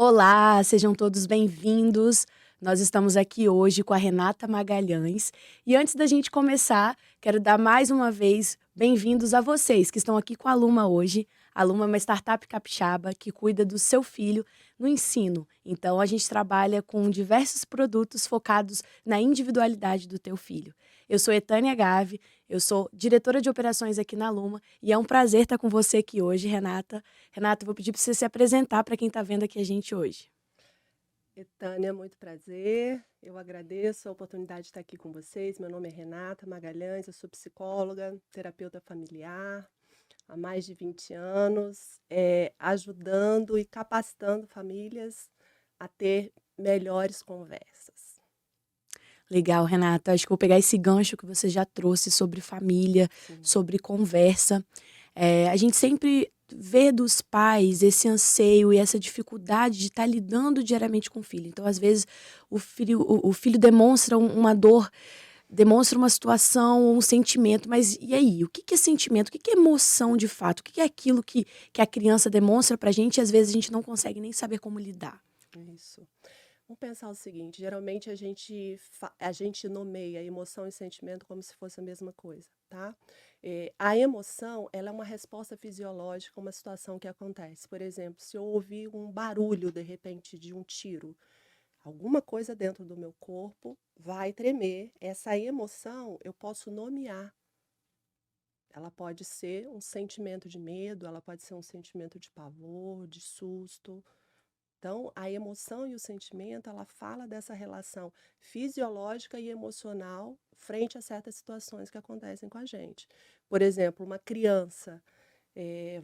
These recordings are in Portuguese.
Olá, sejam todos bem-vindos. Nós estamos aqui hoje com a Renata Magalhães. E antes da gente começar, quero dar mais uma vez bem-vindos a vocês que estão aqui com a Luma hoje. A Luma é uma startup capixaba que cuida do seu filho no ensino. Então, a gente trabalha com diversos produtos focados na individualidade do teu filho. Eu sou Etânia Gave, eu sou diretora de operações aqui na Luma e é um prazer estar com você aqui hoje, Renata. Renata, eu vou pedir para você se apresentar para quem está vendo aqui a gente hoje. Etânia, muito prazer. Eu agradeço a oportunidade de estar aqui com vocês. Meu nome é Renata Magalhães, eu sou psicóloga, terapeuta familiar há mais de 20 anos, ajudando e capacitando famílias a ter melhores conversas. Legal, Renata. Acho que vou pegar esse gancho que você já trouxe sobre família, Sim, sobre conversa. A gente sempre vê dos pais esse anseio e essa dificuldade de estar lidando diariamente com o filho. Então, às vezes, o filho demonstra uma dor, demonstra uma situação, um sentimento, mas e aí? O que que é sentimento? O que que é emoção de fato? O que que é aquilo que a criança demonstra pra gente e às vezes a gente não consegue nem saber como lidar? isso. Vamos pensar o seguinte: geralmente a gente nomeia emoção e sentimento como se fosse a mesma coisa, tá? A emoção, ela é uma resposta fisiológica a uma situação que acontece. Por exemplo, se eu ouvir um barulho de repente de um tiro, alguma coisa dentro do meu corpo vai tremer. Essa emoção eu posso nomear. Ela pode ser um sentimento de medo, ela pode ser um sentimento de pavor, de susto. Então, a emoção e o sentimento, ela fala dessa relação fisiológica e emocional frente a certas situações que acontecem com a gente. Por exemplo, uma criança,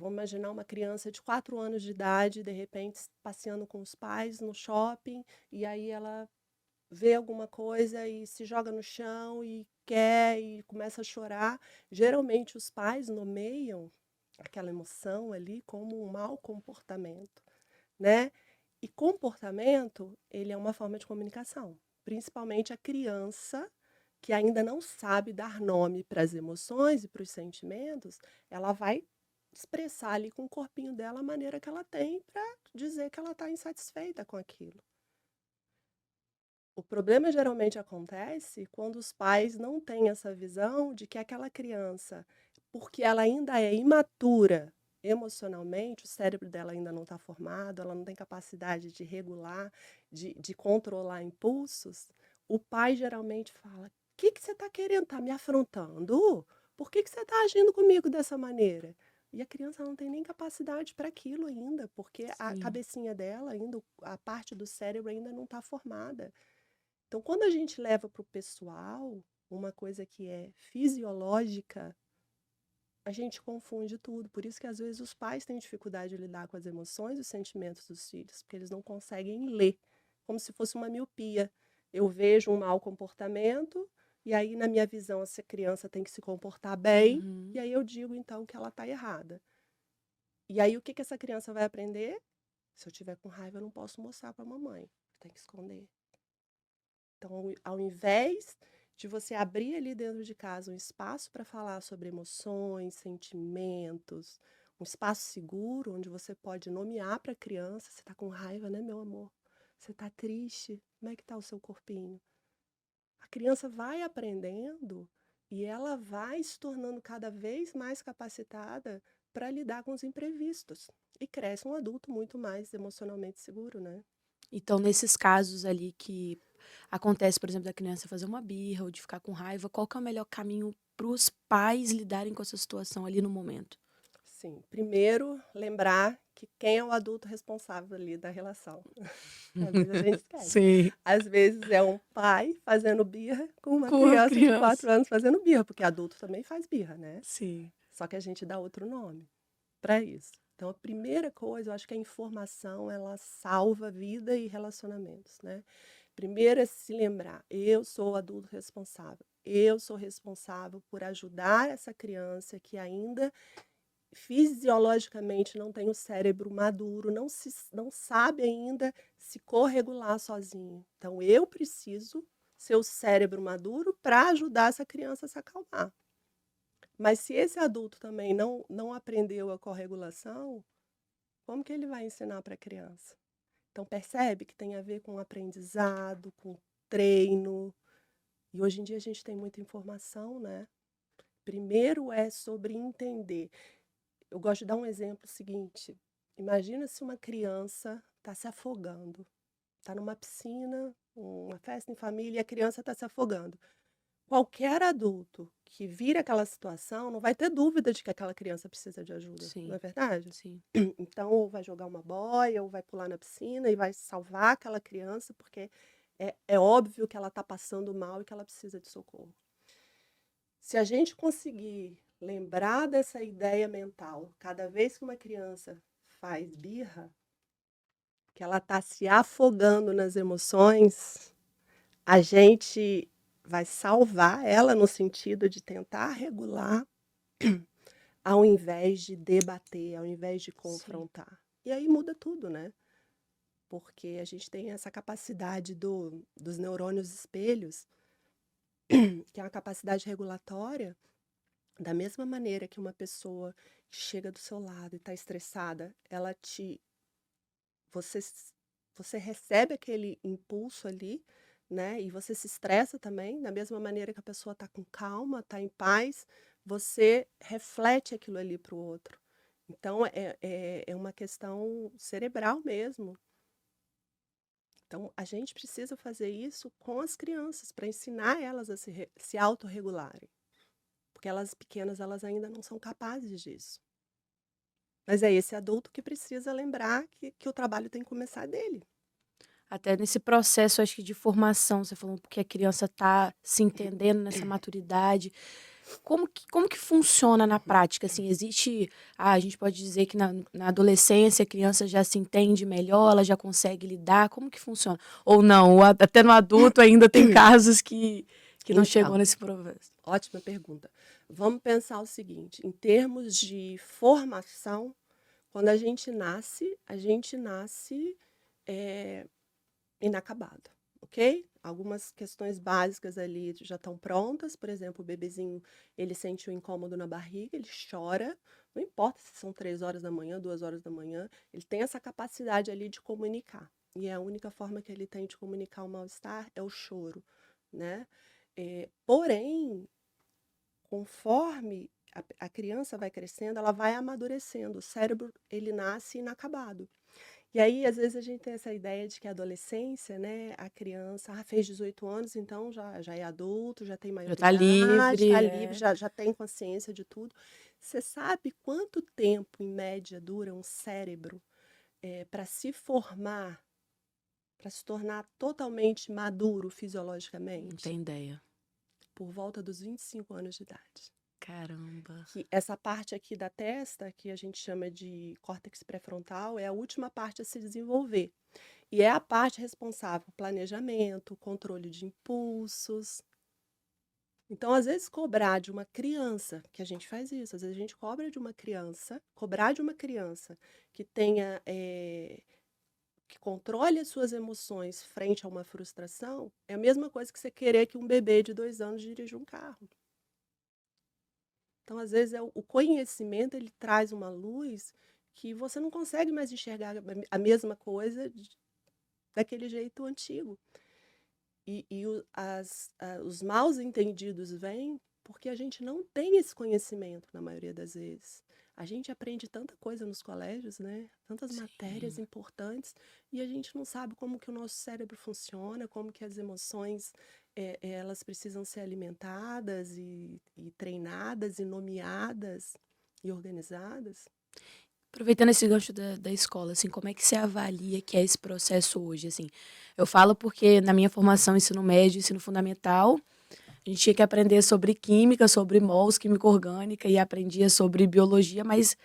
vamos imaginar uma criança de 4 anos de idade, de repente passeando com os pais no shopping, e aí ela vê alguma coisa e se joga no chão e quer e começa a chorar. Geralmente os pais nomeiam aquela emoção ali como um mau comportamento, né? E comportamento, ele é uma forma de comunicação, principalmente a criança que ainda não sabe dar nome para as emoções e para os sentimentos, ela vai expressar ali com o corpinho dela a maneira que ela tem para dizer que ela está insatisfeita com aquilo. O problema geralmente acontece quando os pais não têm essa visão de que aquela criança, porque ela ainda é imatura emocionalmente, o cérebro dela ainda não está formado, ela não tem capacidade de regular, de controlar impulsos, o pai geralmente fala: o que, que você está querendo? Está me afrontando? Por que, que você está agindo comigo dessa maneira? E a criança não tem nem capacidade para aquilo ainda, porque a Sim. cabecinha dela ainda, a parte do cérebro ainda não está formada. Então, quando a gente leva para o pessoal uma coisa que é fisiológica, a gente confunde tudo. Por isso que às vezes os pais têm dificuldade de lidar com as emoções e os sentimentos dos filhos, porque eles não conseguem ler, como se fosse uma miopia. Eu vejo um mau comportamento, e aí, na minha visão, essa criança tem que se comportar bem, e Uhum. aí eu digo então que ela está errada. E aí, o que que essa criança vai aprender? Se eu tiver com raiva, eu não posso mostrar para a mamãe, tem que esconder. Então, ao invés de você abrir ali dentro de casa um espaço para falar sobre emoções, sentimentos, um espaço seguro onde você pode nomear para a criança: você está com raiva, né, meu amor? Você está triste? Como é que está o seu corpinho? A criança vai aprendendo e ela vai se tornando cada vez mais capacitada para lidar com os imprevistos. E cresce um adulto muito mais emocionalmente seguro, né? Então, nesses casos ali que acontece, por exemplo, da criança fazer uma birra ou de ficar com raiva, qual que é o melhor caminho para os pais lidarem com essa situação ali no momento? Sim, primeiro lembrar que quem é o adulto responsável ali da relação. Às vezes a gente esquece. Sim, Às vezes é um pai fazendo birra com uma com a criança de 4 criança. anos fazendo birra, porque adulto também faz birra, né? Sim. Só que a gente dá outro nome para isso. Então, a primeira coisa, eu acho que a informação, ela salva vida e relacionamentos, né? Primeiro é se lembrar: eu sou o adulto responsável. Eu sou responsável por ajudar essa criança que ainda fisiologicamente não tem o cérebro maduro, não sabe ainda se corregular sozinho. Então, eu preciso ser o cérebro maduro para ajudar essa criança a se acalmar. Mas se esse adulto também não aprendeu a corregulação, como que ele vai ensinar para a criança? Então percebe que tem a ver com aprendizado, com treino. E hoje em dia a gente tem muita informação, né? Primeiro é sobre entender. Eu gosto de dar um exemplo seguinte. Imagina se uma criança está se afogando, está numa piscina, uma festa em família e a criança está se afogando. Qualquer adulto que vira aquela situação não vai ter dúvida de que aquela criança precisa de ajuda, não Sim, é verdade? sim. Então, ou vai jogar uma boia, ou vai pular na piscina e vai salvar aquela criança, porque é óbvio que ela está passando mal e que ela precisa de socorro. Se a gente conseguir lembrar dessa ideia mental, cada vez que uma criança faz birra, que ela está se afogando nas emoções, a gente vai salvar ela no sentido de tentar regular, ao invés de debater, ao invés de Sim. confrontar. E aí muda tudo, né? Porque a gente tem essa capacidade dos neurônios espelhos, que é uma capacidade regulatória, da mesma maneira que uma pessoa que chega do seu lado e está estressada, você, você recebe aquele impulso ali, né? E você se estressa também, da mesma maneira que a pessoa está com calma, está em paz, você reflete aquilo ali para o outro. Então, é uma questão cerebral mesmo. Então, a gente precisa fazer isso com as crianças, para ensinar elas a se autorregularem. Porque elas pequenas, elas ainda não são capazes disso. Mas é esse adulto que precisa lembrar que o trabalho tem que começar dele. Até nesse processo, acho que de formação, você falou que a criança está se entendendo nessa maturidade. Como que funciona na prática? Assim, existe, a gente pode dizer que na adolescência a criança já se entende melhor, ela já consegue lidar, como que funciona? Ou não, até no adulto ainda tem casos que não chegou Então, nesse processo. ótima pergunta. Vamos pensar o seguinte, em termos de formação, quando a gente nasce eh, inacabado, ok? Algumas questões básicas ali já estão prontas, por exemplo, o bebezinho, ele sente um incômodo na barriga, ele chora, não importa se são 3 horas da manhã, 2 horas da manhã, ele tem essa capacidade ali de comunicar. E a única forma que ele tem de comunicar o mal-estar é o choro, né? Porém, conforme a criança vai crescendo, ela vai amadurecendo, o cérebro, ele nasce inacabado. E aí, às vezes, a gente tem essa ideia de que a adolescência, né, a criança fez 18 anos, então já é adulto, já tem Já está maioridade, está livre, livre, já tem consciência de tudo. Você sabe quanto tempo, em média, dura um cérebro para se formar, para se tornar totalmente maduro não fisiologicamente? tem ideia. Por volta dos 25 anos de idade. Caramba. Que essa parte aqui da testa, que a gente chama de córtex pré-frontal, é a última parte a se desenvolver. E é a parte responsável por planejamento, controle de impulsos. Então, às vezes, cobrar de uma criança, que a gente faz isso, às vezes a gente cobra de uma criança, cobrar de uma criança que tenha, que controle as suas emoções frente a uma frustração, é a mesma coisa que você querer que um bebê de 2 anos dirija um carro. Então, às vezes, o conhecimento ele traz uma luz que você não consegue mais enxergar a mesma coisa daquele jeito antigo. Os maus entendidos vêm porque a gente não tem esse conhecimento na maioria das vezes. A gente aprende tanta coisa nos colégios, né? Tantas matérias Sim. importantes, e a gente não sabe como que o nosso cérebro funciona, como que as emoções elas precisam ser alimentadas e treinadas e nomeadas e organizadas. Aproveitando esse gancho da escola, assim, como é que você avalia que é esse processo hoje, assim? Eu falo porque na minha formação, ensino médio, ensino fundamental, a gente tinha que aprender sobre química, sobre mols, química orgânica, e aprendia sobre biologia, mas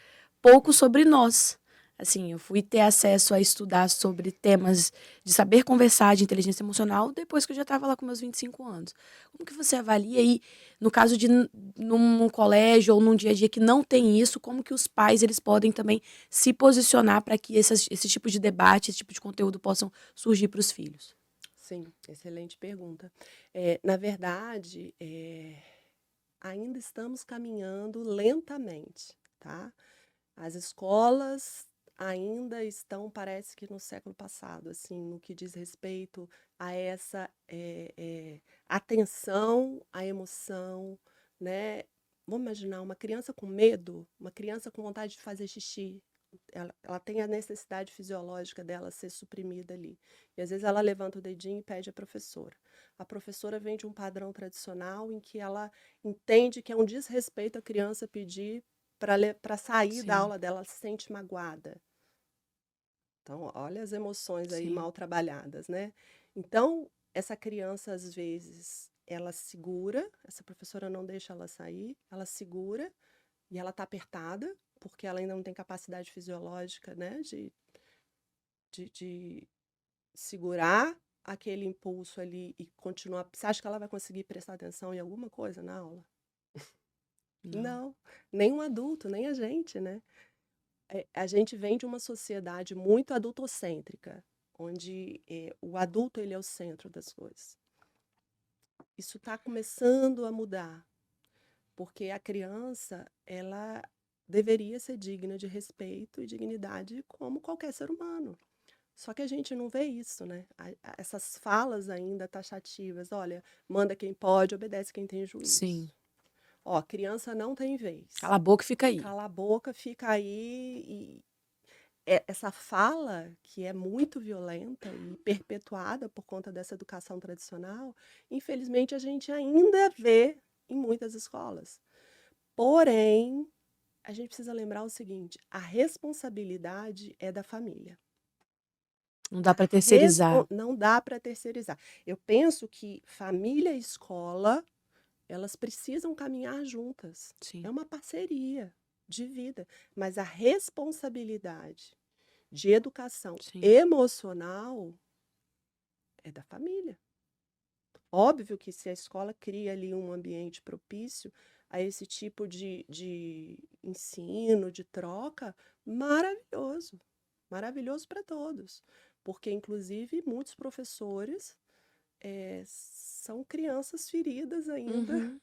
pouco sobre nós. Assim, eu fui ter acesso a estudar sobre temas de saber conversar, de inteligência emocional, depois que eu já estava lá com meus 25 anos. Como que você avalia aí, no caso de num colégio ou num dia a dia que não tem isso, como que os pais eles podem também se posicionar para que esse tipo de debate, esse tipo de conteúdo possam surgir para os filhos? Sim, excelente pergunta. Na verdade, ainda estamos caminhando lentamente, tá? As escolas ainda estão, parece que no século passado, assim, no que diz respeito a essa atenção à emoção, né? Vamos imaginar uma criança com medo, uma criança com vontade de fazer xixi. Ela tem a necessidade fisiológica dela ser suprimida ali. E às vezes ela levanta o dedinho e pede à professora. A professora vem de um padrão tradicional em que ela entende que é um desrespeito a criança pedir para sair da Sim, aula dela, ela se sente magoada. Então, olha as emoções aí sim. mal trabalhadas, né? Então, essa criança, às vezes, ela segura, essa professora não deixa ela sair, ela segura e ela está apertada, porque ela ainda não tem capacidade fisiológica, né, de segurar aquele impulso ali e continuar. Você acha que ela vai conseguir prestar atenção em alguma coisa na aula? Não. Não, nem um adulto, nem a gente, né? A gente vem de uma sociedade muito adultocêntrica, onde o adulto ele é o centro das coisas. Isso está começando a mudar, porque a criança ela deveria ser digna de respeito e dignidade como qualquer ser humano. Só que a gente não vê isso, né? Essas falas ainda taxativas, olha, manda quem pode, obedece quem tem Sim. juízo. Ó, criança não tem vez. Cala a boca e fica aí. Cala a boca, fica aí e essa fala, que é muito violenta e perpetuada por conta dessa educação tradicional, infelizmente a gente ainda vê em muitas escolas. Porém, a gente precisa lembrar o seguinte: a responsabilidade é da família. Não dá para terceirizar. Não dá para terceirizar. Eu penso que família e escola, elas precisam caminhar juntas. É Sim, uma parceria de vida, mas a responsabilidade de educação sim. emocional é da família. Óbvio que se a escola cria ali um ambiente propício a esse tipo de ensino, de troca, maravilhoso. Maravilhoso para todos. Porque, inclusive, muitos professores são crianças feridas ainda, Uhum.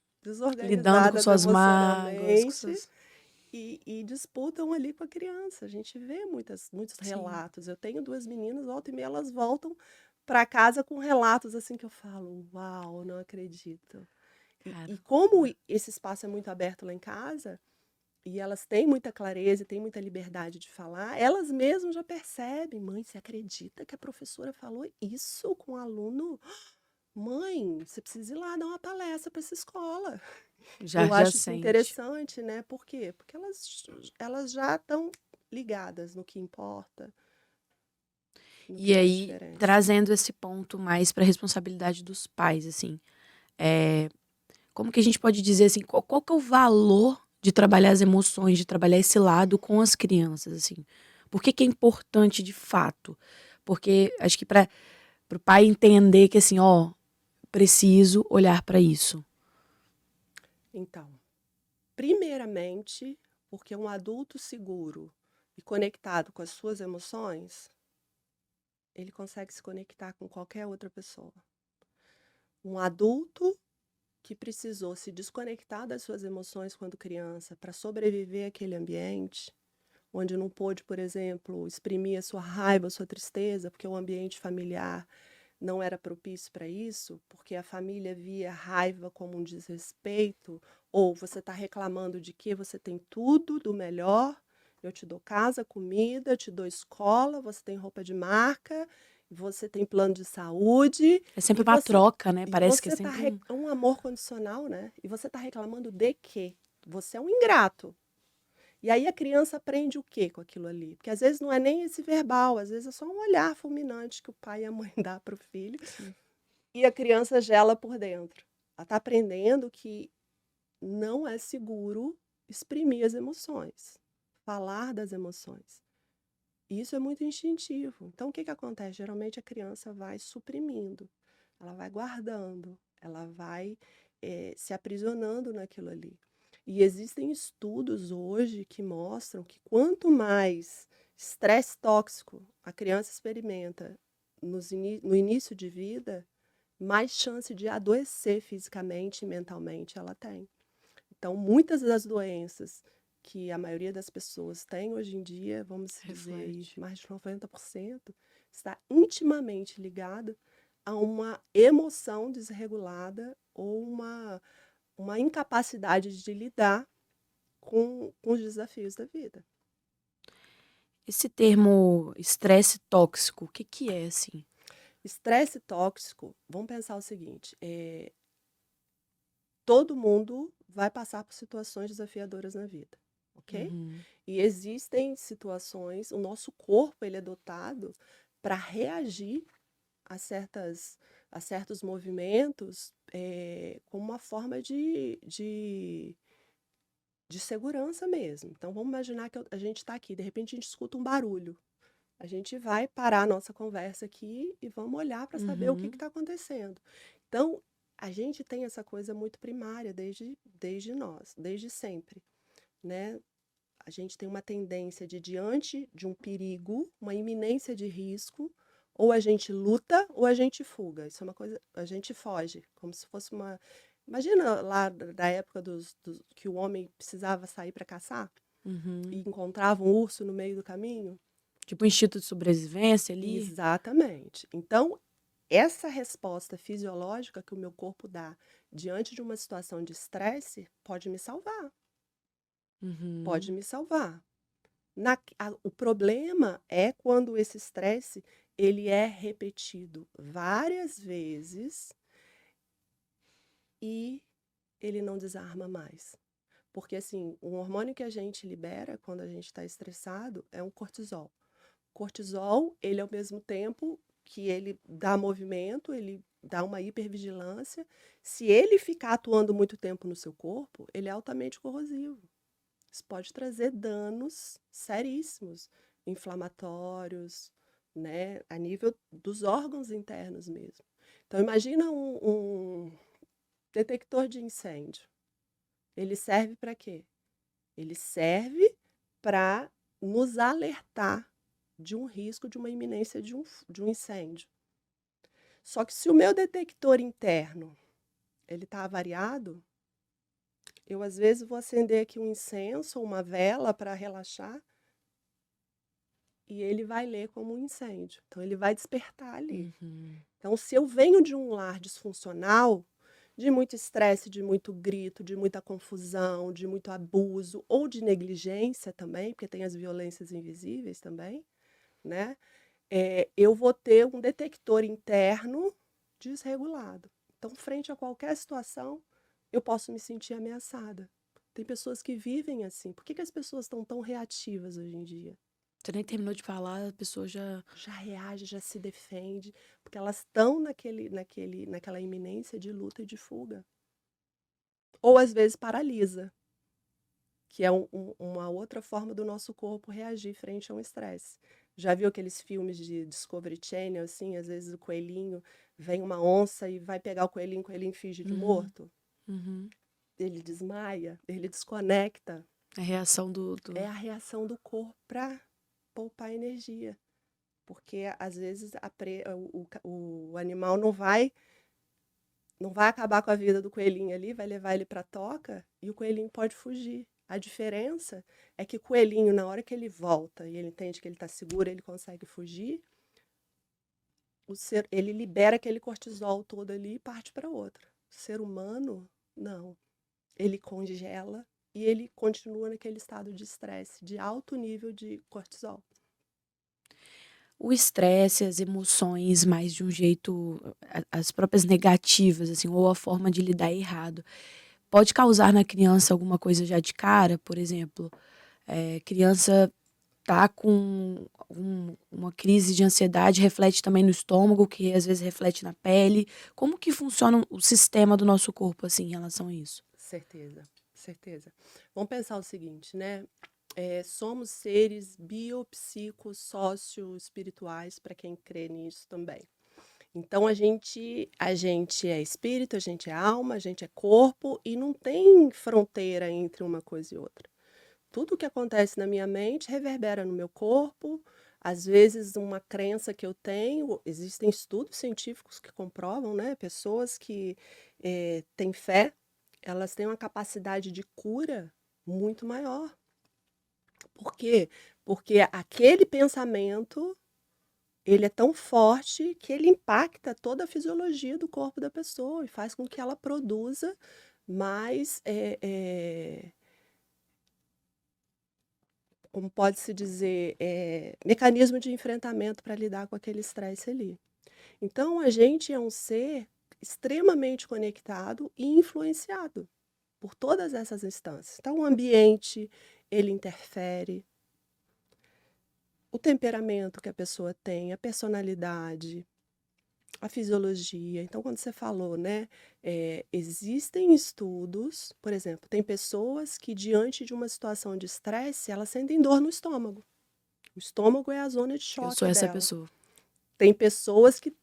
Lidando com desorganizadas suas mágoas, com emocionalmente, suas. e disputam ali com a criança. A gente vê muitos Sim. relatos. Eu tenho duas meninas, volta e meia elas voltam para casa com relatos assim que eu falo, uau, não acredito. E como Caramba. esse espaço é muito aberto lá em casa, e elas têm muita clareza e têm muita liberdade de falar, elas mesmas já percebem, mãe, você acredita que a professora falou isso com o aluno? Mãe, você precisa ir lá dar uma palestra para essa escola. Já Eu já acho isso sente. interessante, né? Por quê? Porque elas já estão ligadas no que importa, no que E faz aí, diferença. trazendo esse ponto mais para a responsabilidade dos pais, assim, é, como que a gente pode dizer assim, qual que é o valor de trabalhar as emoções, de trabalhar esse lado com as crianças, assim? Por que que é importante de fato? Porque acho que para o pai entender que assim, ó, preciso olhar para isso. Então, primeiramente, porque um adulto seguro e conectado com as suas emoções, ele consegue se conectar com qualquer outra pessoa. Um adulto que precisou se desconectar das suas emoções quando criança para sobreviver àquele ambiente, onde não pôde, por exemplo, exprimir a sua raiva, a sua tristeza, porque o ambiente familiar não era propício para isso, porque a família via raiva como um desrespeito, ou você está reclamando de que você tem tudo do melhor, eu te dou casa, comida, te dou escola, você tem roupa de marca, você tem plano de saúde, É sempre e uma você troca, né? e Parece que é você está sempre um. um amor condicional, né? E você está reclamando de quê? Você é um ingrato. E aí a criança aprende o quê com aquilo ali? Porque às vezes não é nem esse verbal, às vezes é só um olhar fulminante que o pai e a mãe dá para o filho Sim. e a criança gela por dentro. Ela está aprendendo que não é seguro exprimir as emoções, falar das emoções. E isso é muito instintivo. Então, o que acontece? Geralmente a criança vai suprimindo, ela vai guardando, ela vai se aprisionando naquilo ali. E existem estudos hoje que mostram que quanto mais estresse tóxico a criança experimenta no início de vida, mais chance de adoecer fisicamente e mentalmente ela tem. Então, muitas das doenças que a maioria das pessoas tem hoje em dia, vamos dizer aí, Reflete. mais de 90%, está intimamente ligada a uma emoção desregulada ou uma incapacidade de lidar com os desafios da vida. Esse termo estresse tóxico, o que que é, assim? Estresse tóxico, vamos pensar o seguinte, todo mundo vai passar por situações desafiadoras na vida, ok? Uhum. E existem situações, o nosso corpo ele é dotado para reagir a certos movimentos como uma forma de segurança mesmo. Então vamos imaginar que a gente está aqui, de repente a gente escuta um barulho. A gente vai parar a nossa conversa aqui e vamos olhar para saber o que Uhum. está acontecendo. Então, a gente tem essa coisa muito primária desde nós, desde sempre, né? A gente tem uma tendência de, diante de um perigo, uma iminência de risco, ou a gente luta ou a gente fuga. Isso é uma coisa, a gente foge, como se fosse uma. Imagina lá da época que o homem precisava sair para caçar e Uhum. encontrava um urso no meio do caminho. Tipo um instinto de sobrevivência ali? Exatamente. Então, essa resposta fisiológica que o meu corpo dá diante de uma situação de estresse pode me salvar, pode Uhum. me salvar. O problema é quando esse estresse ele é repetido várias vezes e ele não desarma mais. Porque assim, o hormônio que a gente libera quando a gente está estressado é um cortisol. Cortisol, ele ao mesmo tempo que ele dá movimento, ele dá uma hipervigilância. Se ele ficar atuando muito tempo no seu corpo, ele é altamente corrosivo. Isso pode trazer danos seríssimos, inflamatórios, né, a nível dos órgãos internos mesmo. Então, imagina um detector de incêndio. Ele serve para quê? Ele serve para nos alertar de um risco, de uma iminência de um incêndio. Só que se o meu detector interno ele está avariado, eu às vezes vou acender aqui um incenso ou uma vela para relaxar e ele vai ler como um incêndio. Então ele vai despertar ali. Uhum. Então, se eu venho de um lar disfuncional, de muito estresse, de muito grito, de muita confusão, de muito abuso ou de negligência também, porque tem as violências invisíveis também, né? Eu vou ter um detector interno desregulado. Então, frente a qualquer situação, eu posso me sentir ameaçada. Tem pessoas que vivem assim. Por que que as pessoas estão tão reativas hoje em dia? Você nem terminou de falar, a pessoa já. Já reage, já se defende, porque elas estão naquela iminência de luta e de fuga. Ou às vezes paralisa, que é uma outra forma do nosso corpo reagir frente a um estresse. Já viu aqueles filmes de Discovery Channel, assim, às vezes o coelhinho, vem uma onça e vai pegar o coelhinho finge de Uhum. morto? Uhum. Ele desmaia, ele desconecta. A reação É a reação do corpo para poupar energia. Porque às vezes o animal não vai acabar com a vida do coelhinho ali, vai levar ele para a toca e o coelhinho pode fugir. A diferença é que o coelhinho, na hora que ele volta e ele entende que ele está seguro, ele consegue fugir, ele libera aquele cortisol todo ali e parte para outra. O ser humano, não. Ele congela e ele continua naquele estado de estresse, de alto nível de cortisol. O estresse, as emoções mais de um jeito as próprias negativas, assim, ou a forma de lidar errado, pode causar na criança alguma coisa já de cara? Por exemplo, criança tá com uma crise de ansiedade, reflete também no estômago, que às vezes reflete na pele. Como que funciona o sistema do nosso corpo, assim, em relação a isso? Certeza, certeza. Vamos pensar o seguinte, né? Somos seres biopsico, sócio-espirituais, para quem crê nisso também. Então a gente é espírito, a gente é alma, a gente é corpo e não tem fronteira entre uma coisa e outra. Tudo que acontece na minha mente reverbera no meu corpo. Às vezes, uma crença que eu tenho, existem estudos científicos que comprovam, né? Pessoas que têm fé, elas têm uma capacidade de cura muito maior. Por quê? Porque aquele pensamento, ele é tão forte que ele impacta toda a fisiologia do corpo da pessoa e faz com que ela produza mais, como pode-se dizer, mecanismo de enfrentamento para lidar com aquele estresse ali. Então a gente é um ser extremamente conectado e influenciado por todas essas instâncias. Então o ambiente, ele interfere, o temperamento que a pessoa tem, a personalidade, a fisiologia. Então quando você falou, né, existem estudos, por exemplo, tem pessoas que diante de uma situação de estresse, elas sentem dor no estômago. O estômago é a zona de Eu sou choque essa dela. pessoa. Tem pessoas que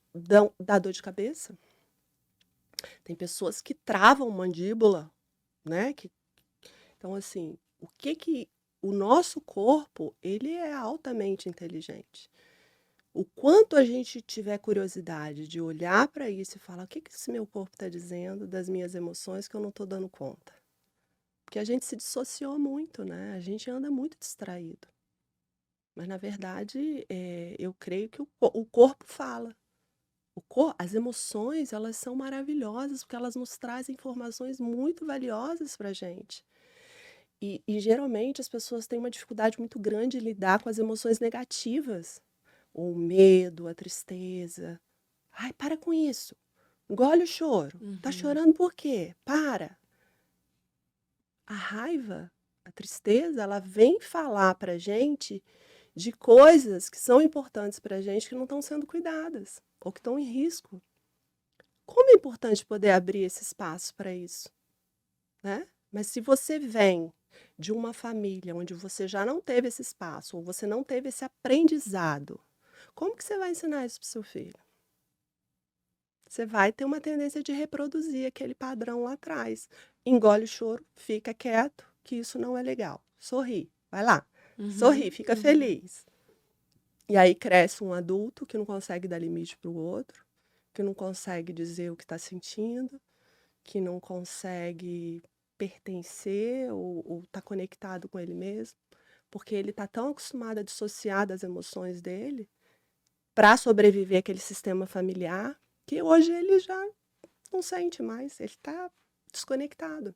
dá dor de cabeça, tem pessoas que travam mandíbula, né, então assim, o nosso corpo, ele é altamente inteligente. O quanto a gente tiver curiosidade de olhar para isso e falar: "O que esse meu corpo está dizendo das minhas emoções que eu não estou dando conta?". Porque a gente se dissociou muito, né, a gente anda muito distraído. Mas na verdade, eu creio que o corpo fala. As emoções, elas são maravilhosas, porque elas nos trazem informações muito valiosas para a gente. E geralmente as pessoas têm uma dificuldade muito grande em lidar com as emoções negativas, o medo, a tristeza. "Ai, para com isso. Engole o choro. Tá Uhum. chorando por quê? Para". A raiva, a tristeza, ela vem falar pra gente de coisas que são importantes pra gente que não estão sendo cuidadas, ou que estão em risco. Como é importante poder abrir esse espaço para isso, né? Mas se você vem de uma família onde você já não teve esse espaço, ou você não teve esse aprendizado, como que você vai ensinar isso para o seu filho? Você vai ter uma tendência de reproduzir aquele padrão lá atrás. Engole o choro, fica quieto, que isso não é legal. Sorri, vai lá. Sorri, Uhum, fica uhum. feliz. E aí cresce um adulto que não consegue dar limite para o outro, que não consegue dizer o que está sentindo, que não consegue pertencer ou estar conectado com ele mesmo, porque ele está tão acostumado a dissociar das emoções dele para sobreviver àquele sistema familiar, que hoje ele já não sente mais, ele está desconectado.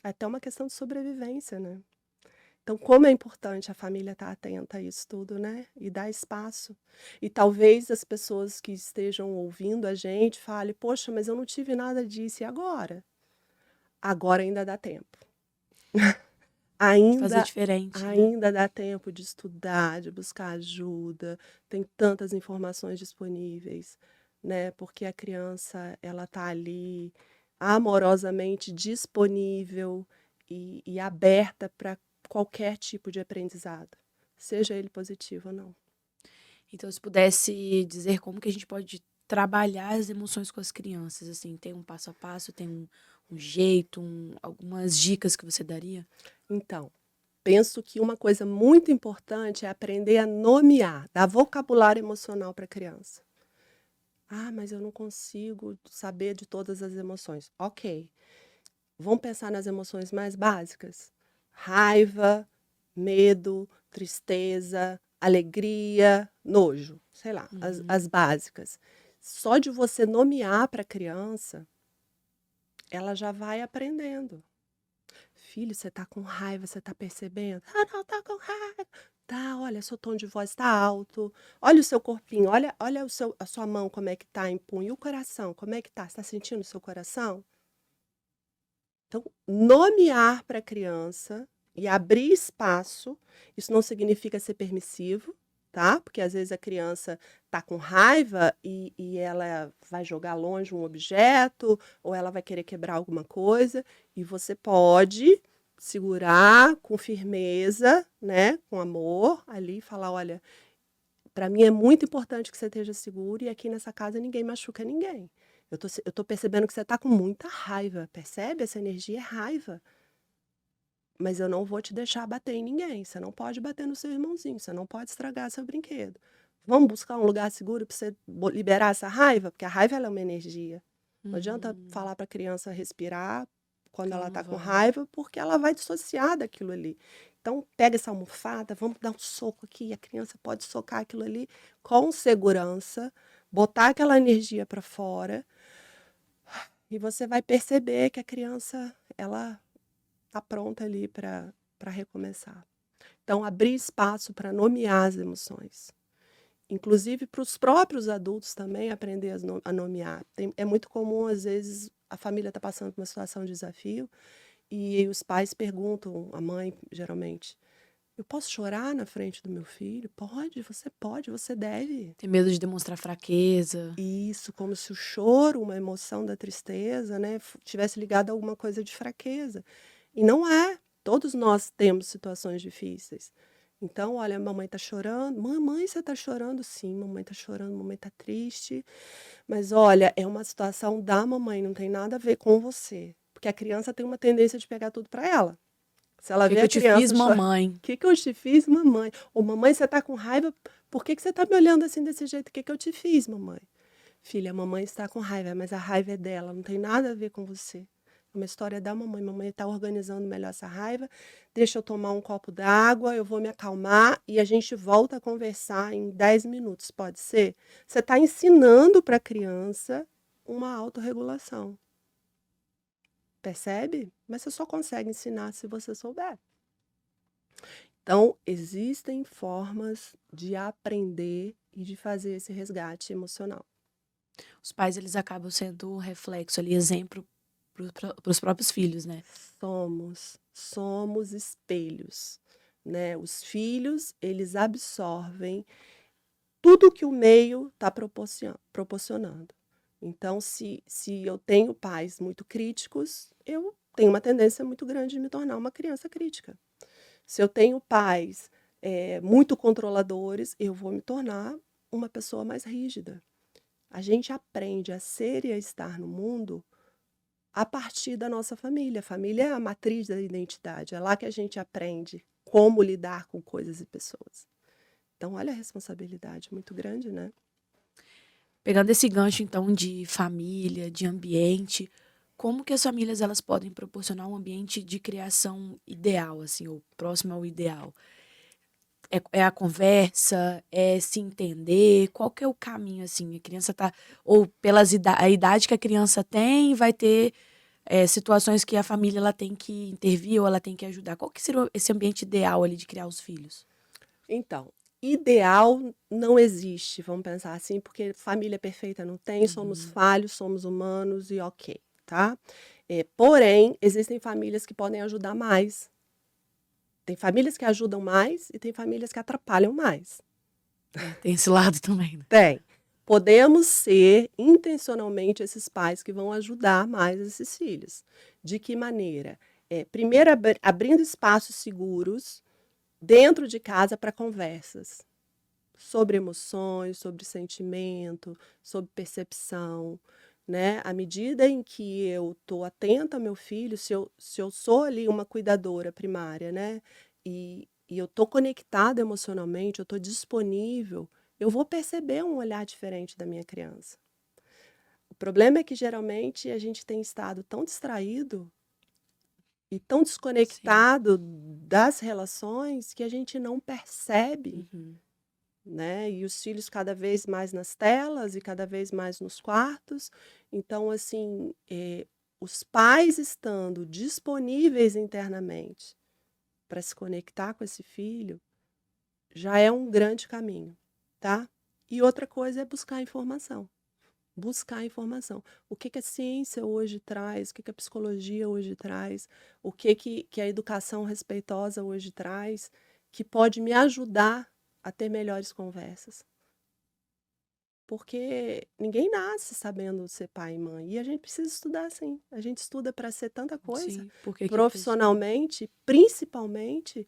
É até uma questão de sobrevivência, né? Então, como é importante a família estar atenta a isso tudo, né? E dar espaço. E talvez as pessoas que estejam ouvindo a gente falem: "Poxa, mas eu não tive nada disso, e agora?". Agora ainda dá tempo. De fazer Ainda diferente, né. ainda dá tempo de estudar, de buscar ajuda, tem tantas informações disponíveis, né, porque a criança ela tá ali amorosamente disponível e aberta para qualquer tipo de aprendizado, seja ele positivo ou não. Então se pudesse dizer como que a gente pode trabalhar as emoções com as crianças, assim, tem um passo a passo, tem um jeito, algumas dicas que você daria? Então, penso que uma coisa muito importante é aprender a nomear, dar vocabulário emocional para a criança. "Ah, mas eu não consigo saber de todas as emoções". Ok, vamos pensar nas emoções mais básicas? Raiva, medo, tristeza, alegria, nojo, sei lá, as Uhum. básicas. Só de você nomear para a criança, ela já vai aprendendo. "Filho, você está com raiva, você está percebendo?". "Ah, não, tô com raiva". "Tá, olha, seu tom de voz está alto. Olha o seu corpinho, olha a sua mão como é que tá em punho. E o coração, como é que tá? Você tá sentindo o seu coração?". Então, nomear para a criança e abrir espaço, isso não significa ser permissivo, tá? Porque às vezes a criança tá com raiva e ela vai jogar longe um objeto, ou ela vai querer quebrar alguma coisa, e você pode segurar com firmeza, né, com amor ali e falar: "Olha, para mim é muito importante que você esteja seguro e aqui nessa casa ninguém machuca ninguém. Eu tô percebendo que você está com muita raiva, percebe? Essa energia é raiva, mas eu não vou te deixar bater em ninguém. Você não pode bater no seu irmãozinho, você não pode estragar seu brinquedo. Vamos buscar um lugar seguro para você liberar essa raiva, porque a raiva ela é uma energia. Não adianta Uhum. falar para a criança respirar quando Que ela ela não está com vai. raiva, porque ela vai dissociar daquilo ali. Então, pega essa almofada, vamos dar um soco aqui, a criança pode socar aquilo ali com segurança, botar aquela energia para fora, e você vai perceber que a criança, ela está pronta ali para recomeçar. Então, abrir espaço para nomear as emoções. Inclusive para os próprios adultos também aprender a nomear. É muito comum, às vezes, a família está passando por uma situação de desafio e os pais perguntam, a mãe, geralmente, eu posso chorar na frente do meu filho? Pode, você deve. Tem medo de demonstrar fraqueza. Isso, como se o choro, uma emoção da tristeza, né, tivesse ligado a alguma coisa de fraqueza. E não é. Todos nós temos situações difíceis. Então, olha, mamãe está chorando. Mamãe, você está chorando? Sim, mamãe está chorando, mamãe está triste. Mas olha, é uma situação da mamãe, não tem nada a ver com você. Porque a criança tem uma tendência de pegar tudo para ela. Se O ela que vê que eu a te fiz, criança chorar, mamãe? o que que eu te fiz, mamãe? Ou mamãe, você está com raiva, por que que você está me olhando assim desse jeito? O que que eu te fiz, mamãe? Filha, a mamãe está com raiva, mas a raiva é dela, não tem nada a ver com você. É uma história da mamãe. Mamãe está organizando melhor essa raiva. Deixa eu tomar um copo d'água, eu vou me acalmar e a gente volta a conversar em 10 minutos, pode ser? Você está ensinando para a criança uma autorregulação. Percebe? Mas você só consegue ensinar se você souber. Então, existem formas de aprender e de fazer esse resgate emocional. Os pais, eles acabam sendo reflexo ali, exemplo para os próprios filhos, né? Somos espelhos, né? Os filhos, eles absorvem tudo que o meio está proporcionando. Então, se eu tenho pais muito críticos, eu tenho uma tendência muito grande de me tornar uma criança crítica. Se eu tenho pais muito controladores, eu vou me tornar uma pessoa mais rígida. A gente aprende a ser e a estar no mundo a partir da nossa família. A família é a matriz da identidade, é lá que a gente aprende como lidar com coisas e pessoas. Então, olha a responsabilidade muito grande, né? Pegando esse gancho, então, de família, de ambiente, como que as famílias elas podem proporcionar um ambiente de criação ideal, assim, ou próximo ao ideal? É a conversa, é se entender, qual que é o caminho, assim? A criança tá, ou a idade que a criança tem, vai ter situações que a família ela tem que intervir ou ela tem que ajudar. Qual que seria esse ambiente ideal ali de criar os filhos? Então, ideal não existe, vamos pensar assim, porque família perfeita não tem, somos Uhum. falhos, somos humanos e ok, tá? Porém, existem famílias que podem ajudar mais. Tem famílias que ajudam mais e tem famílias que atrapalham mais. Tem esse lado também, né? Tem. Podemos ser intencionalmente esses pais que vão ajudar mais esses filhos. De que maneira? Primeiro, abrindo espaços seguros dentro de casa para conversas sobre emoções, sobre sentimento, sobre percepção, né? À medida em que eu estou atenta ao meu filho, se eu sou ali uma cuidadora primária, né? E eu estou conectada emocionalmente, eu estou disponível, eu vou perceber um olhar diferente da minha criança. O problema é que geralmente a gente tem estado tão distraído e tão Sim. desconectado das relações que a gente não percebe, Uhum. né? E os filhos cada vez mais nas telas e cada vez mais nos quartos. Então, assim, os pais estando disponíveis internamente para se conectar com esse filho já é um grande caminho, tá? E outra coisa é buscar informação. Buscar informação. O que que a ciência hoje traz, o que que a psicologia hoje traz, o que a educação respeitosa hoje traz, que pode me ajudar a ter melhores conversas. Porque ninguém nasce sabendo ser pai e mãe. E a gente precisa estudar sim. A gente estuda para ser tanta coisa, Sim, porque que a pessoa. profissionalmente, principalmente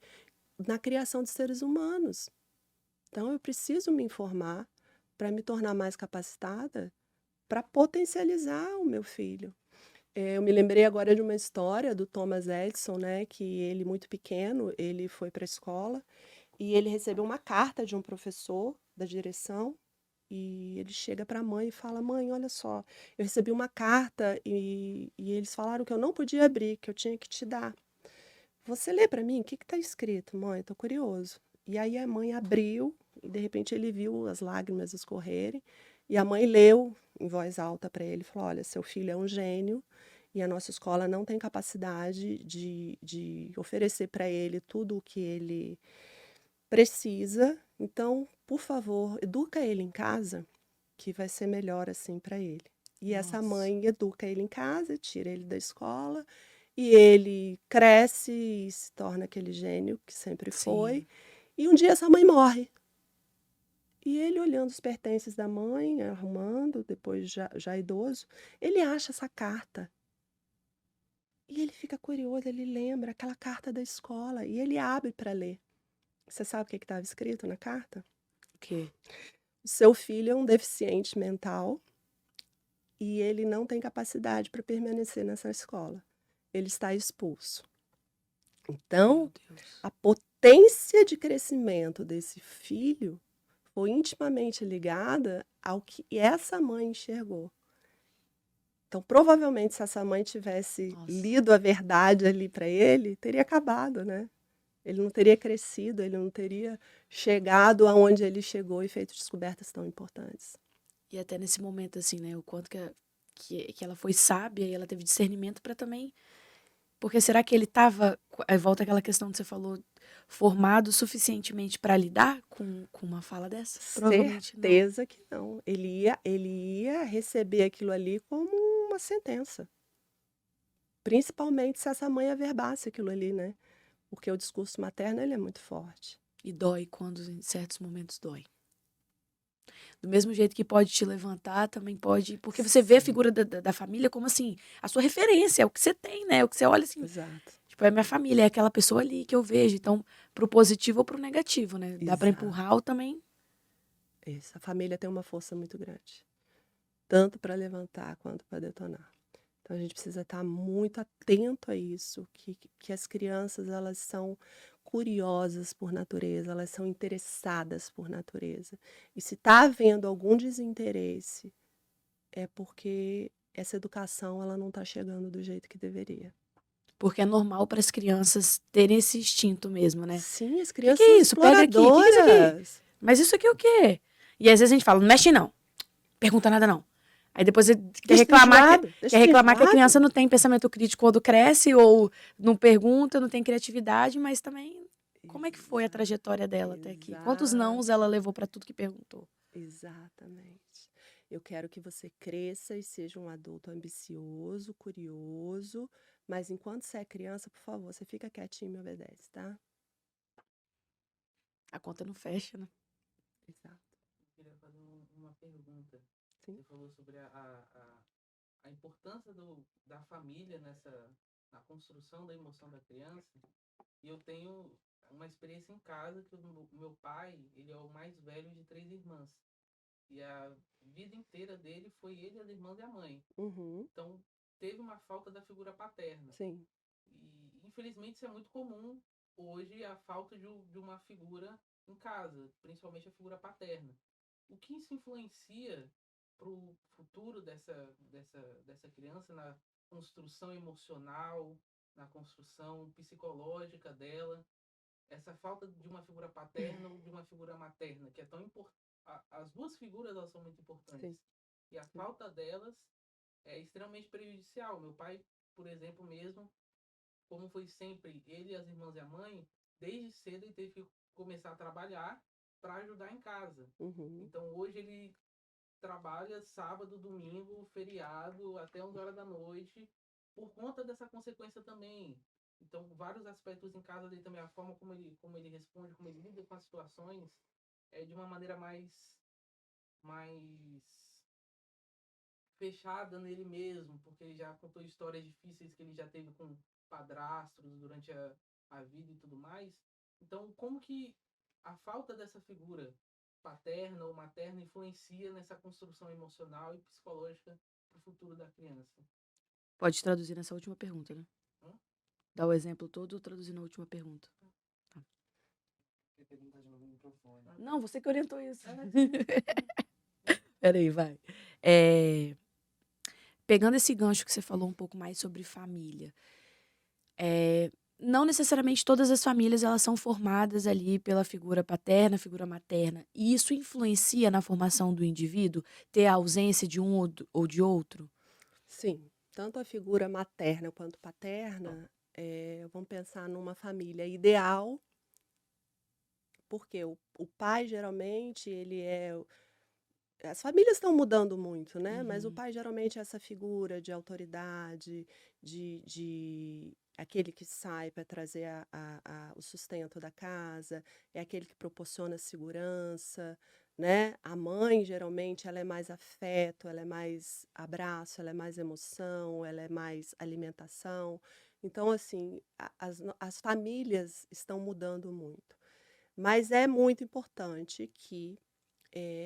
na criação de seres humanos. Então eu preciso me informar para me tornar mais capacitada para potencializar o meu filho. Eu me lembrei agora de uma história do Thomas Edison, né, que ele muito pequeno, ele foi para a escola e ele recebeu uma carta de um professor da direção e ele chega para a mãe e fala: "Mãe, olha só, eu recebi uma carta e eles falaram que eu não podia abrir, que eu tinha que te dar, você lê para mim? O que está escrito, mãe? Eu tô curioso. E aí a mãe abriu e de repente ele viu as lágrimas escorrerem e a mãe leu em voz alta para ele, falou: olha, seu filho é um gênio e a nossa escola não tem capacidade de oferecer para ele tudo o que ele precisa. Então, por favor, educa ele em casa, que vai ser melhor assim para ele. E essa Nossa, mãe educa ele em casa, tira ele da escola, e ele cresce e se torna aquele gênio que sempre foi. sim. E um dia essa mãe morre. E ele, olhando os pertences da mãe, arrumando, depois já idoso, ele acha essa carta. E ele fica curioso, ele lembra aquela carta da escola, e ele abre para ler. Você sabe o que estava escrito na carta? O quê? O seu filho é um deficiente mental e ele não tem capacidade para permanecer nessa escola. Ele está expulso. Meu Então, Deus. a potência de crescimento desse filho foi intimamente ligada ao que essa mãe enxergou. Então, provavelmente, se essa mãe tivesse Nossa. lido a verdade ali para ele, teria acabado, né? Ele não teria crescido, ele não teria chegado aonde ele chegou e feito descobertas tão importantes. E até nesse momento, assim, né? O quanto que ela foi sábia e ela teve discernimento para também. Porque será que ele estava. Aí volta aquela questão que você falou, formado suficientemente para lidar com uma fala dessa? Provavelmente não. Certeza que não. Ele ia receber aquilo ali como uma sentença. Principalmente se essa mãe averbasse aquilo ali, né? Porque o discurso materno ele é muito forte. E dói quando em certos momentos dói. Do mesmo jeito que pode te levantar, também pode. Porque você vê a Sim, figura da família como assim, a sua referência, é o que você tem, né? É o que você olha assim. exato, Tipo, é minha família, é aquela pessoa ali que eu vejo. Então, pro positivo ou pro negativo, né? Dá pra exato. empurrar ou também. Isso. A família tem uma força muito grande, tanto para levantar quanto para detonar. Então a gente precisa estar muito atento a isso, que as crianças elas são curiosas por natureza, elas são interessadas por natureza. E se está havendo algum desinteresse, é porque essa educação ela não está chegando do jeito que deveria. Porque é normal para as crianças terem esse instinto mesmo, né? Sim, as Que crianças é são isso? Pega aqui. Que é isso aqui? exploradoras. Mas isso aqui é o quê? E às vezes a gente fala, não mexe não. Pergunta nada não. Aí depois você Deixa isso de lado, quer deixa isso de reclamar que a lado. criança não tem pensamento crítico quando cresce, ou não pergunta, não tem criatividade, mas também como é que foi a Exa trajetória dela até aqui? Quantos nãos ela exatamente. levou para tudo que perguntou? Exatamente. Eu quero que você cresça e seja um adulto ambicioso, curioso, mas enquanto você é criança, por favor, você fica quietinho e me obedece, tá? A conta não fecha, né? Exato. Eu queria fazer uma pergunta. Sim. Você falou sobre a importância da família na construção da emoção da criança. E eu tenho uma experiência em casa que o meu pai, ele é o mais velho de três irmãs. E a vida inteira dele foi ele, as irmãs e a mãe. Uhum. Então, teve uma falta da figura paterna. Sim. E, infelizmente, isso é muito comum hoje, a falta de uma figura em casa, principalmente a figura paterna. O que isso influencia para o futuro dessa criança na construção emocional, na construção psicológica dela? Essa falta de uma figura paterna ou de uma figura materna, que é tão importante. As duas figuras elas são muito importantes. Sim. E a falta delas é extremamente prejudicial. Meu pai, por exemplo, mesmo, como foi sempre ele, as irmãs e a mãe, desde cedo ele teve que começar a trabalhar para ajudar em casa. Uhum. Então hoje ele trabalha sábado, domingo, feriado, até 11 horas da noite, por conta dessa consequência também. Então, vários aspectos em casa dele também, a forma como ele responde, como ele lida com as situações, é de uma maneira mais fechada nele mesmo, porque ele já contou histórias difíceis que ele já teve com padrastros durante a vida e tudo mais. Então, como que a falta dessa figura paterna ou materna influencia nessa construção emocional e psicológica para o futuro da criança? Pode traduzir nessa última pergunta, né? Hum? Dá o exemplo todo ou traduzir na última pergunta. Tá. Você pergunta de novo no microfone. Não, você que orientou isso. Sim. Peraí, vai. É, pegando esse gancho que você falou um pouco mais sobre família, não necessariamente todas as famílias elas são formadas ali pela figura paterna, figura materna. E isso influencia na formação do indivíduo, ter a ausência de um ou de outro? Sim, tanto a figura materna quanto paterna, vamos pensar numa família ideal, porque o pai geralmente ele é as famílias estão mudando muito, né, mas o Uhum, pai geralmente é essa figura de autoridade, de aquele que sai para trazer o sustento da casa, é aquele que proporciona segurança, né. A mãe geralmente ela é mais afeto, ela é mais abraço, ela é mais emoção, ela é mais alimentação. Então assim, as famílias estão mudando muito. Mas é muito importante que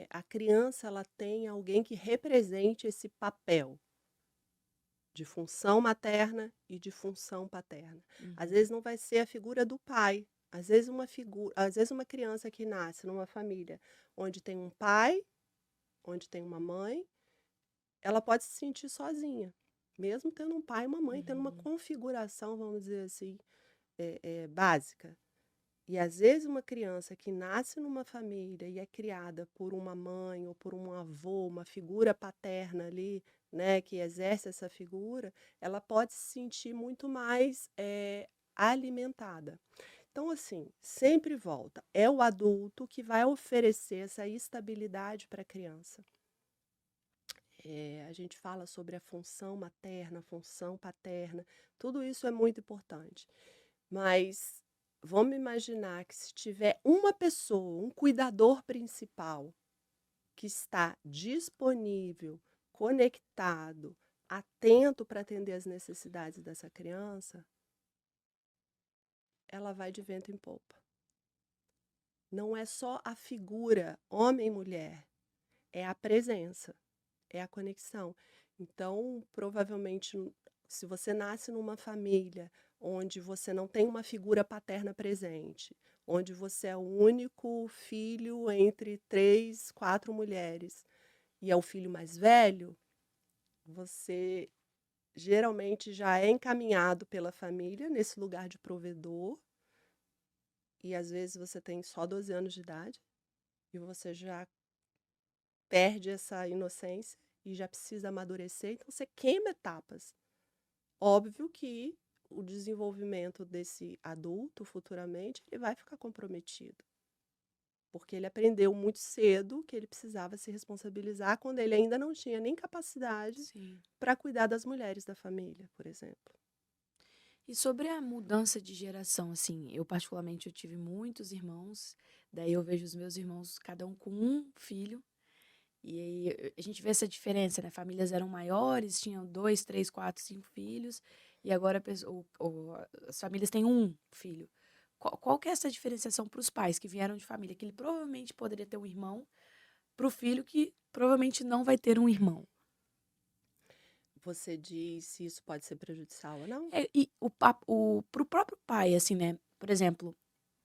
a criança ela tem alguém que represente esse papel de função materna e de função paterna. Às uhum, vezes não vai ser a figura do pai, às vezes uma criança que nasce numa família onde tem um pai, onde tem uma mãe, ela pode se sentir sozinha, mesmo tendo um pai e uma mãe, tendo uma uhum, configuração, vamos dizer assim, básica. E às vezes uma criança que nasce numa família e é criada por uma mãe ou por um avô, uma figura paterna ali, né, que exerce essa figura, ela pode se sentir muito mais alimentada. Então, assim, sempre volta. É o adulto que vai oferecer essa estabilidade para a criança. A gente fala sobre a função materna, a função paterna, tudo isso é muito importante. Mas vamos imaginar que se tiver uma pessoa, um cuidador principal, que está disponível, conectado, atento para atender as necessidades dessa criança, ela vai de vento em popa. Não é só a figura homem e mulher, é a presença, é a conexão. Então, provavelmente, se você nasce numa família onde você não tem uma figura paterna presente, onde você é o único filho entre 3, 4 mulheres e é o filho mais velho, você geralmente já é encaminhado pela família nesse lugar de provedor, e às vezes você tem só 12 anos de idade e você já perde essa inocência e já precisa amadurecer, então você queima etapas. Óbvio que o desenvolvimento desse adulto futuramente, ele vai ficar comprometido, porque ele aprendeu muito cedo que ele precisava se responsabilizar quando ele ainda não tinha nem capacidade sim. para cuidar das mulheres da família, por exemplo. E sobre a mudança de geração, assim, eu particularmente eu tive muitos irmãos, daí eu vejo os meus irmãos cada um com um filho, e aí a gente vê essa diferença, né? Famílias eram maiores, tinham 2, 3, 4, 5 filhos, e agora as famílias têm um filho. Qual que é essa diferenciação para os pais que vieram de família, que ele provavelmente poderia ter um irmão, para o filho que provavelmente não vai ter um irmão? Você diz se isso pode ser prejudicial ou não? É, e para o próprio pai, assim, né? Por exemplo,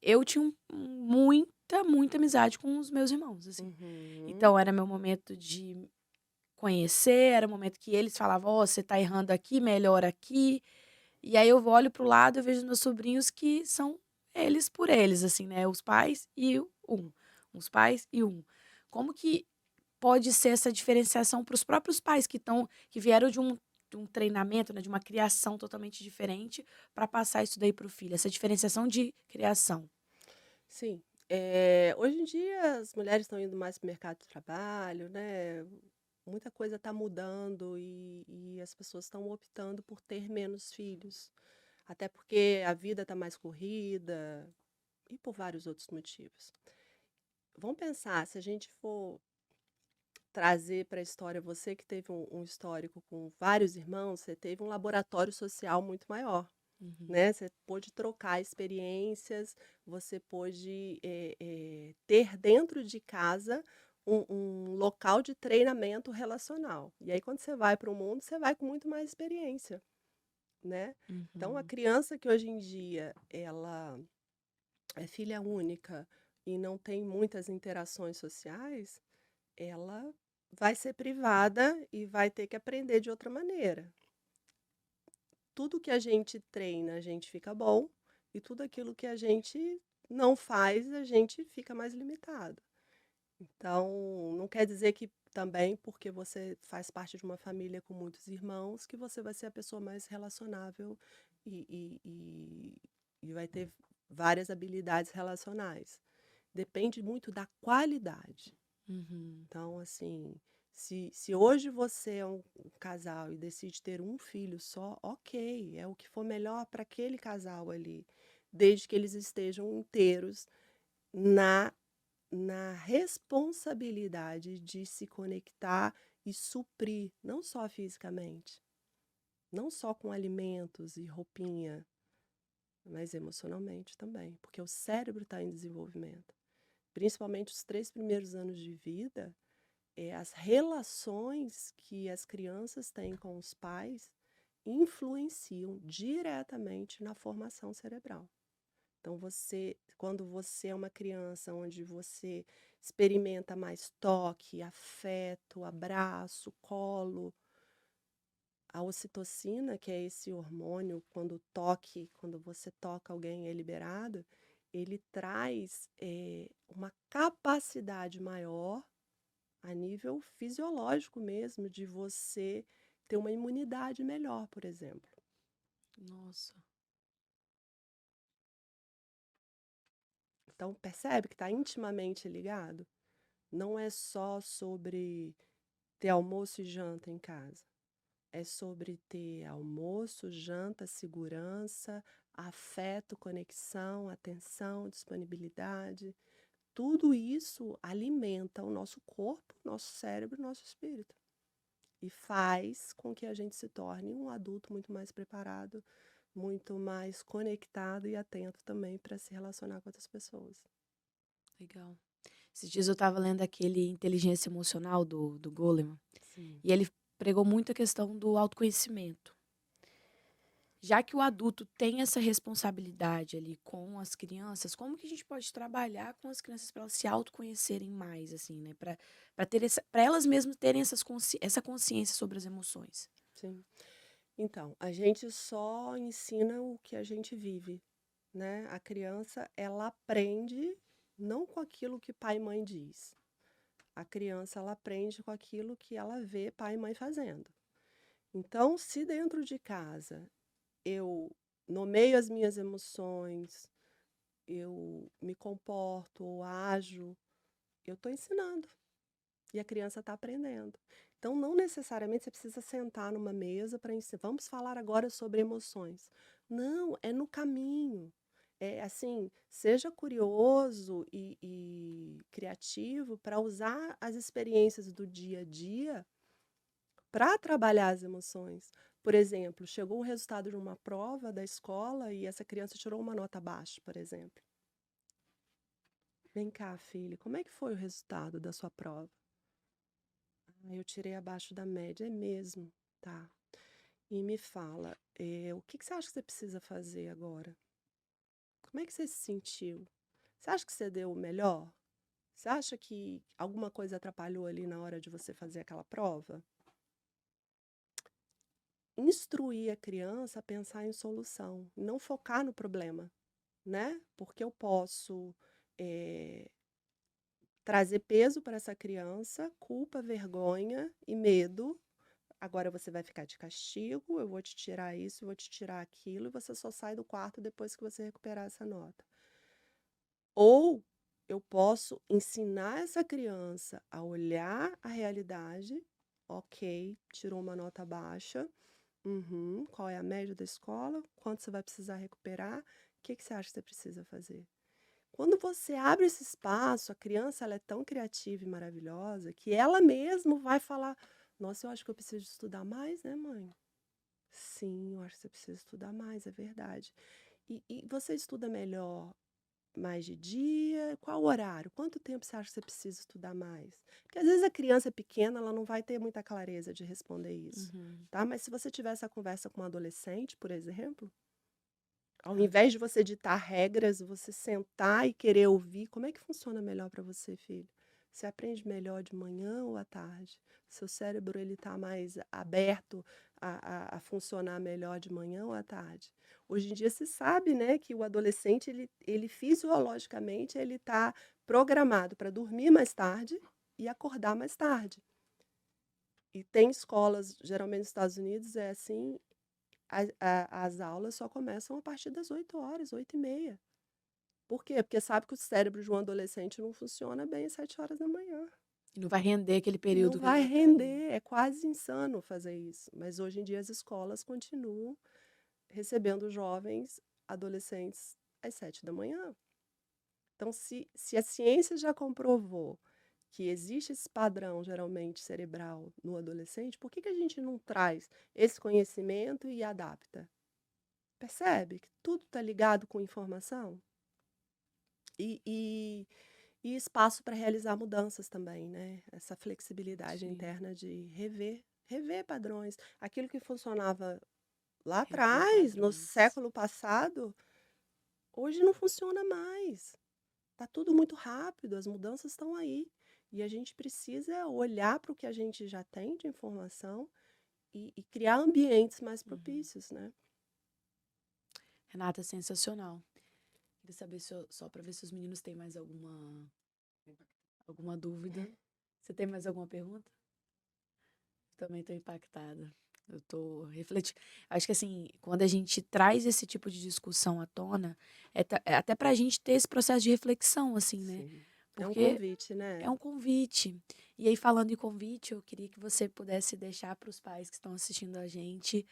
eu tinha muita amizade com os meus irmãos, assim. Uhum. Então era meu momento de conhecer, era o momento que eles falavam: "Ó, você tá errando aqui, melhora aqui". E aí eu olho para o lado, eu vejo os meus sobrinhos que são eles por eles, assim, né, os pais e um, os pais e um. Como que pode ser essa diferenciação para os próprios pais que vieram de um treinamento, né, de uma criação totalmente diferente, para passar isso daí para o filho, essa diferenciação de criação? Sim. Hoje em dia as mulheres estão indo mais para o mercado de trabalho, né, muita coisa está mudando e as pessoas estão optando por ter menos filhos, até porque a vida está mais corrida e por vários outros motivos. Vamos pensar, se a gente for trazer para a história, você que teve um histórico com vários irmãos, você teve um laboratório social muito maior. Uhum, Né, você pôde trocar experiências, você pôde, ter dentro de casa um local de treinamento relacional. E aí quando você vai para o mundo, você vai com muito mais experiência, né. Então a uhum. criança que hoje em dia ela é filha única e não tem muitas interações sociais, ela vai ser privada e vai ter que aprender de outra maneira. Tudo que a gente treina, a gente fica bom. E tudo aquilo que a gente não faz, a gente fica mais limitado. Então, não quer dizer que também, porque você faz parte de uma família com muitos irmãos, que você vai ser a pessoa mais relacionável e, e, e, e vai ter várias habilidades relacionais. Depende muito da qualidade. Uhum. Então, assim, se hoje você é um casal e decide ter um filho só, ok, é o que for melhor para aquele casal ali, desde que eles estejam inteiros na na responsabilidade de se conectar e suprir, não só fisicamente, não só com alimentos e roupinha, mas emocionalmente também, porque o cérebro está em desenvolvimento. Principalmente os 3 primeiros anos de vida, as relações que as crianças têm com os pais influenciam diretamente na formação cerebral. Então, quando você é uma criança onde você experimenta mais toque, afeto, abraço, colo, a ocitocina, que é esse hormônio, quando você toca alguém é liberado, ele traz uma capacidade maior a nível fisiológico mesmo, de você ter uma imunidade melhor, por exemplo. Nossa. Então, percebe que está intimamente ligado? Não é só sobre ter almoço e janta em casa. É sobre ter almoço, janta, segurança, afeto, conexão, atenção, disponibilidade. Tudo isso alimenta o nosso corpo, nosso cérebro, nosso espírito. E faz com que a gente se torne um adulto muito mais preparado, muito mais conectado e atento também para se relacionar com outras pessoas. Legal. Esses dias eu estava lendo aquele Inteligência Emocional do Goleman, Sim. e ele pregou muito a questão do autoconhecimento. Já que o adulto tem essa responsabilidade ali com as crianças, como que a gente pode trabalhar com as crianças para elas se autoconhecerem mais, assim, né? Para ter para elas mesmas terem essa consciência sobre as emoções. Sim. Então, a gente só ensina o que a gente vive, né? A criança, ela aprende não com aquilo que pai e mãe diz. A criança, ela aprende com aquilo que ela vê pai e mãe fazendo. Então, se dentro de casa eu nomeio as minhas emoções, eu me comporto ou ajo, eu estou ensinando. E a criança está aprendendo. Então, não necessariamente você precisa sentar numa mesa para ensinar. Vamos falar agora sobre emoções. Não, é no caminho. É assim, seja curioso e criativo para usar as experiências do dia a dia para trabalhar as emoções. Por exemplo, chegou o resultado de uma prova da escola e essa criança tirou uma nota baixa, por exemplo. Vem cá, filho, como é que foi o resultado da sua prova? Eu tirei abaixo da média, é mesmo? Tá. E me fala, o que que você acha que você precisa fazer agora? Como é que você se sentiu? Você acha que você deu o melhor? Você acha que alguma coisa atrapalhou ali na hora de você fazer aquela prova? Instruir a criança a pensar em solução, não focar no problema, né? Porque eu posso trazer peso para essa criança, culpa, vergonha e medo. Agora você vai ficar de castigo, eu vou te tirar isso, eu vou te tirar aquilo, e você só sai do quarto depois que você recuperar essa nota. Ou eu posso ensinar essa criança a olhar a realidade, ok, tirou uma nota baixa, qual é a média da escola, quanto você vai precisar recuperar, o que que você acha que você precisa fazer? Quando você abre esse espaço, a criança ela é tão criativa e maravilhosa que ela mesma vai falar: Nossa, eu acho que eu preciso estudar mais, né, mãe? Sim, eu acho que você precisa estudar mais, é verdade. E você estuda melhor mais de dia? Qual horário? Quanto tempo você acha que você precisa estudar mais? Porque às vezes a criança é pequena, ela não vai ter muita clareza de responder isso, Uhum. tá? Mas se você tiver essa conversa com um adolescente, por exemplo, ao Tá. invés de você ditar regras, você sentar e querer ouvir, como é que funciona melhor para você, filho? Você aprende melhor de manhã ou à tarde? Seu cérebro ele está mais aberto a funcionar melhor de manhã ou à tarde? Hoje em dia se sabe, né, que o adolescente ele fisiologicamente ele está programado para dormir mais tarde e acordar mais tarde. E tem escolas, geralmente nos Estados Unidos é assim, as aulas só começam a partir das 8 horas, 8h30. Por quê? Porque sabe que o cérebro de um adolescente não funciona bem às 7 horas da manhã. E não vai render aquele Não período que ele vai já tá ali. render, é quase insano fazer isso. Mas hoje em dia as escolas continuam recebendo jovens, adolescentes às 7 da manhã. Então, se a ciência já comprovou que existe esse padrão, geralmente cerebral, no adolescente, por que a gente não traz esse conhecimento e adapta? Percebe que tudo está ligado com informação? E espaço para realizar mudanças também, né? Essa flexibilidade Sim, interna de rever padrões. Aquilo que funcionava lá rever atrás, no padrões. século passado, hoje não funciona mais. Está tudo muito rápido, as mudanças estão aí. E a gente precisa olhar para o que a gente já tem de informação e criar ambientes mais Uhum. propícios, né? Renata, sensacional. Queria saber só para ver se os meninos têm mais alguma dúvida. Você tem mais alguma pergunta? Também estou impactada. Eu estou refletindo. Acho que assim, quando a gente traz esse tipo de discussão à tona, é até para a gente ter esse processo de reflexão, assim, né? Sim. É um Porque convite, né? é um convite. E aí, falando em convite, eu queria que você pudesse deixar para os pais que estão assistindo a gente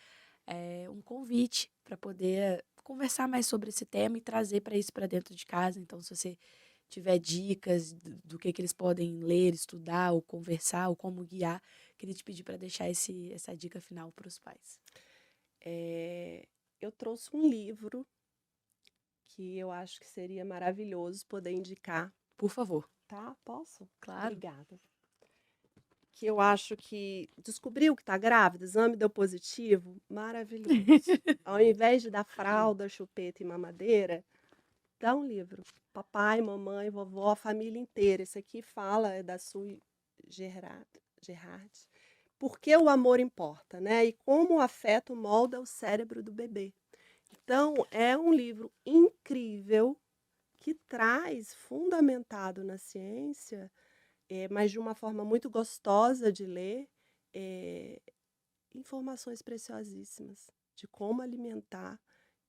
um convite para poder conversar mais sobre esse tema e trazer para isso para dentro de casa. Então, se você tiver dicas do que eles podem ler, estudar, ou conversar, ou como guiar, queria te pedir para deixar essa dica final para os pais. Eu trouxe um livro que eu acho que seria maravilhoso poder indicar, Por favor. tá? Posso? Claro. Obrigada. Que eu acho que descobriu que está grávida, exame deu positivo, maravilhoso. Ao invés de dar fralda, chupeta e mamadeira, dá um livro. Papai, mamãe, vovó, a família inteira. Esse aqui fala, é da Sue Gerard. Por que o amor importa, né? E como o afeto molda o cérebro do bebê. Então, é um livro incrível que traz, fundamentado na ciência, mas de uma forma muito gostosa de ler, eh, informações preciosíssimas de como alimentar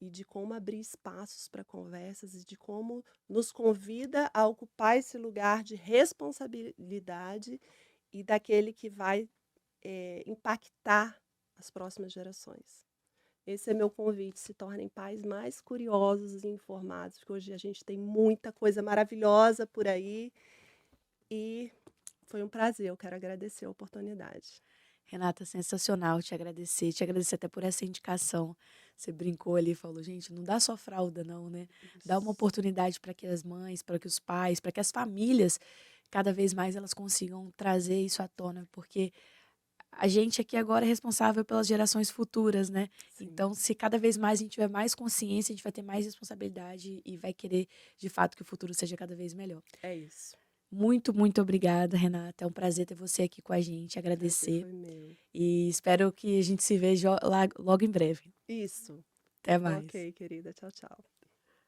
e de como abrir espaços para conversas e de como nos convida a ocupar esse lugar de responsabilidade e daquele que vai impactar as próximas gerações. Esse é meu convite, se tornem pais mais curiosos e informados, porque hoje a gente tem muita coisa maravilhosa por aí e foi um prazer, eu quero agradecer a oportunidade. Renata, sensacional te agradecer até por essa indicação. Você brincou ali e falou, gente, não dá só fralda não, né? Dá uma oportunidade para que as mães, para que os pais, para que as famílias, cada vez mais elas consigam trazer isso à tona, porque a gente aqui agora é responsável pelas gerações futuras, né? Sim. Então, se cada vez mais a gente tiver mais consciência, a gente vai ter mais responsabilidade e vai querer, de fato, que o futuro seja cada vez melhor. É isso. Muito, muito obrigada, Renata. É um prazer ter você aqui com a gente, agradecer. Prazer foi meu. E espero que a gente se veja logo em breve. Isso. Até mais. Ok, querida. Tchau, tchau.